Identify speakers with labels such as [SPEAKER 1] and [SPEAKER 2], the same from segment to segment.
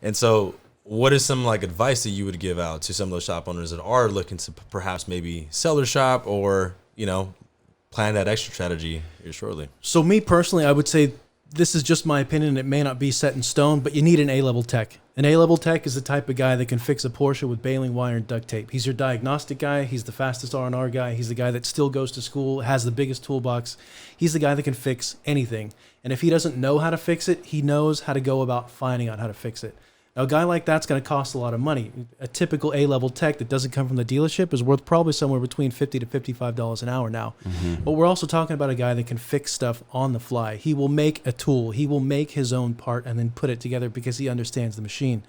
[SPEAKER 1] And so what is some like advice that you would give out to some of those shop owners that are looking to perhaps maybe sell their shop or, plan that extra strategy here shortly?
[SPEAKER 2] So me personally, I would say this is just my opinion. It may not be set in stone, but you need an A-level tech. An A-level tech is the type of guy that can fix a Porsche with baling wire and duct tape. He's your diagnostic guy. He's the fastest R&R guy. He's the guy that still goes to school, has the biggest toolbox. He's the guy that can fix anything. And if he doesn't know how to fix it, he knows how to go about finding out how to fix it. Now, a guy like that's going to cost a lot of money. A typical A-level tech that doesn't come from the dealership is worth probably somewhere between $50 to $55 an hour now. But we're also talking about a guy that can fix stuff on the fly. He will make a tool. He will make his own part and then put it together because he understands the machine.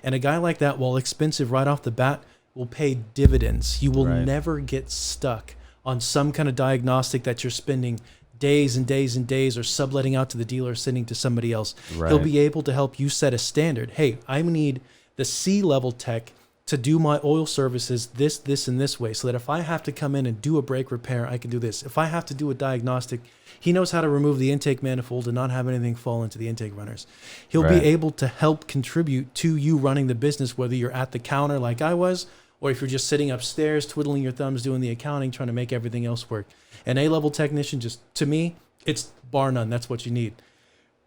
[SPEAKER 2] And a guy like that, while expensive right off the bat, will pay dividends. You will never get stuck on some kind of diagnostic that you're spending days and days and days or subletting out to the dealer or sending to somebody else. He'll be able to help you set a standard. Hey, I need the C-level tech to do my oil services this, and this way, so that if I have to come in and do a brake repair, I can do this. If I have to do a diagnostic, he knows how to remove the intake manifold and not have anything fall into the intake runners. He'll be able to help contribute to you running the business, whether you're at the counter like I was, or if you're just sitting upstairs, twiddling your thumbs, doing the accounting, trying to make everything else work. An A-level technician, just to me, it's bar none. That's what you need.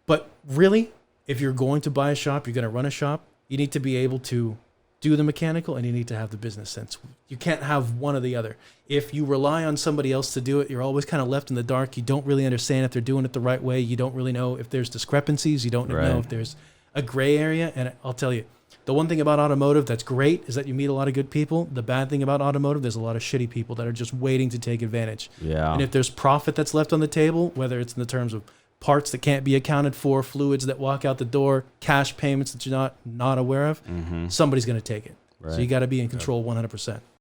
[SPEAKER 2] But really, if you're going to buy a shop, you're going to run a shop, you need to be able to do the mechanical and you need to have the business sense. You can't have one or the other. If you rely on somebody else to do it, you're always kind of left in the dark. You don't really understand if they're doing it the right way. You don't really know if there's discrepancies. You don't know if there's a gray area. And I'll tell you, the one thing about automotive that's great is that you meet a lot of good people. The bad thing about automotive, there's a lot of shitty people that are just waiting to take advantage. Yeah. And if there's profit that's left on the table, whether it's in the terms of parts that can't be accounted for, fluids that walk out the door, cash payments that you're not aware of, somebody's going to take it. So you got to be in control 100%.